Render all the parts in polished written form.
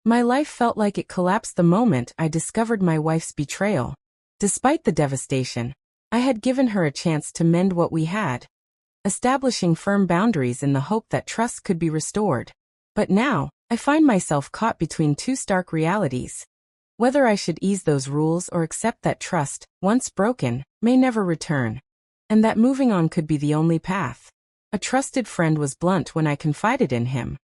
My life felt like it collapsed the moment I discovered my wife's betrayal. Despite the devastation, I had given her a chance to mend what we had, establishing firm boundaries in the hope that trust could be restored. But now, I find myself caught between two stark realities. Whether I should ease those rules or accept that trust, once broken, may never return. And that moving on could be the only path. A trusted friend was blunt when I confided in him.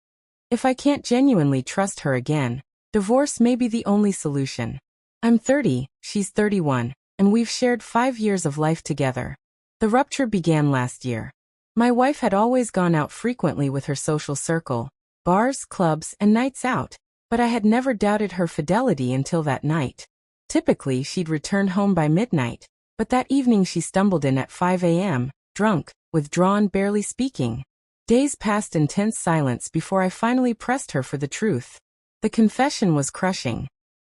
If I can't genuinely trust her again, divorce may be the only solution. I'm 30, she's 31, and we've shared 5 years of life together. The rupture began last year. My wife had always gone out frequently with her social circle, bars, clubs, and nights out, but I had never doubted her fidelity until that night. Typically, she'd return home by midnight, but that evening she stumbled in at 5 a.m., drunk, withdrawn, barely speaking. Days passed in tense silence before I finally pressed her for the truth. The confession was crushing.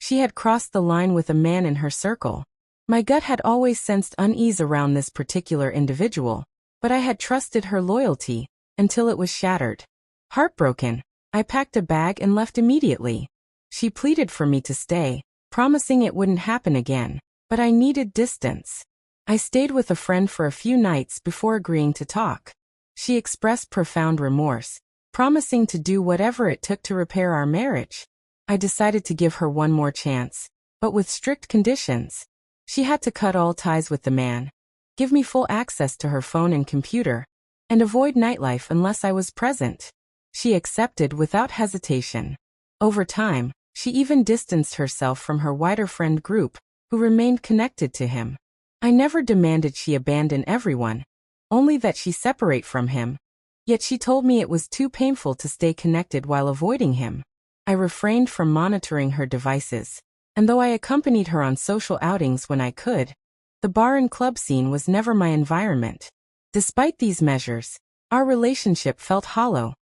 She had crossed the line with a man in her circle. My gut had always sensed unease around this particular individual, but I had trusted her loyalty until it was shattered. Heartbroken, I packed a bag and left immediately. She pleaded for me to stay, promising it wouldn't happen again, but I needed distance. I stayed with a friend for a few nights before agreeing to talk. She expressed profound remorse, promising to do whatever it took to repair our marriage. I decided to give her one more chance, but with strict conditions. She had to cut all ties with the man, give me full access to her phone and computer, and avoid nightlife unless I was present. She accepted without hesitation. Over time, she even distanced herself from her wider friend group, who remained connected to him. I never demanded she abandon everyone, only that she separate from him. Yet she told me it was too painful to stay connected while avoiding him. I refrained from monitoring her devices, and though I accompanied her on social outings when I could, the bar and club scene was never my environment. Despite these measures, our relationship felt hollow,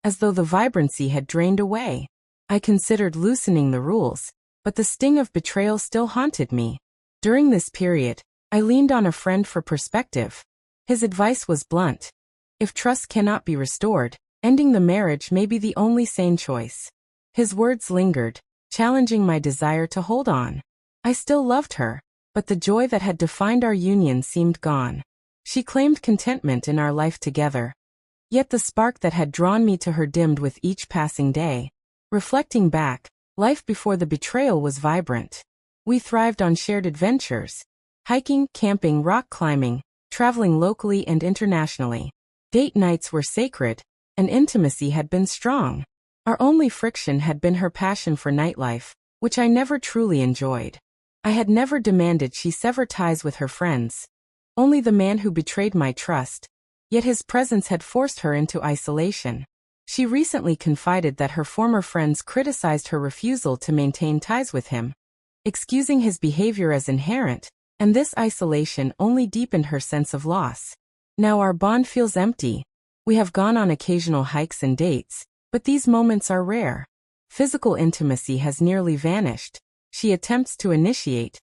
as though the vibrancy had drained away. I considered loosening the rules, but the sting of betrayal still haunted me. During this period, I leaned on a friend for perspective. His advice was blunt. If trust cannot be restored, ending the marriage may be the only sane choice. His words lingered, challenging my desire to hold on. I still loved her, but the joy that had defined our union seemed gone. She claimed contentment in our life together. Yet the spark that had drawn me to her dimmed with each passing day. Reflecting back, life before the betrayal was vibrant. We thrived on shared adventures, hiking, camping, rock climbing, traveling locally and internationally. Date nights were sacred, and intimacy had been strong. Our only friction had been her passion for nightlife, which I never truly enjoyed. I had never demanded she sever ties with her friends. Only the man who betrayed my trust, yet his presence had forced her into isolation. She recently confided that her former friends criticized her refusal to maintain ties with him, excusing his behavior as inherent, and this isolation only deepened her sense of loss. Now our bond feels empty. We have gone on occasional hikes and dates, but these moments are rare. Physical intimacy has nearly vanished. She attempts to initiate,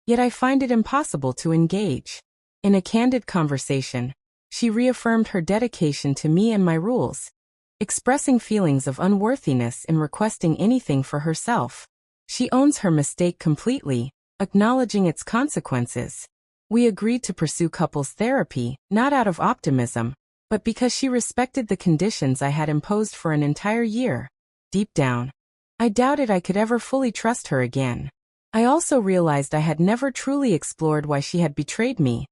yet I find it impossible to engage. In a candid conversation, she reaffirmed her dedication to me and my rules, expressing feelings of unworthiness in requesting anything for herself. She owns her mistake completely, acknowledging its consequences. We agreed to pursue couples therapy, not out of optimism, but because she respected the conditions I had imposed for an entire year. Deep down, I doubted I could ever fully trust her again. I also realized I had never truly explored why she had betrayed me,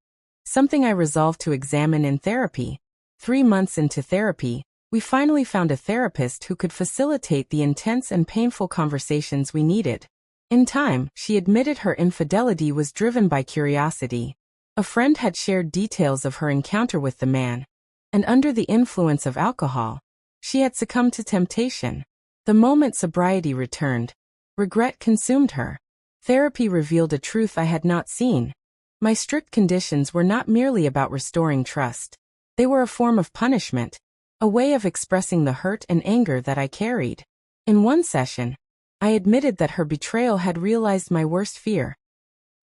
something I resolved to examine in therapy. 3 months into therapy, we finally found a therapist who could facilitate the intense and painful conversations we needed. In time, she admitted her infidelity was driven by curiosity. A friend had shared details of her encounter with the man, and under the influence of alcohol, she had succumbed to temptation. The moment sobriety returned, regret consumed her. Therapy revealed a truth I had not seen. My strict conditions were not merely about restoring trust. They were a form of punishment, a way of expressing the hurt and anger that I carried. In one session, I admitted that her betrayal had realized my worst fear,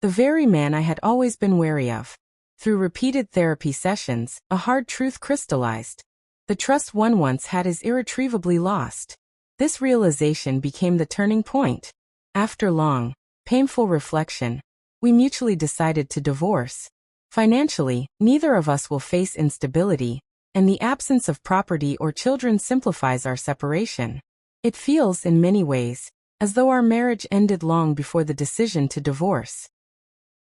the very man I had always been wary of. Through repeated therapy sessions, a hard truth crystallized. The trust one once had is irretrievably lost. This realization became the turning point. After long, painful reflection, we mutually decided to divorce. Financially, neither of us will face instability, and the absence of property or children simplifies our separation. It feels, in many ways, as though our marriage ended long before the decision to divorce.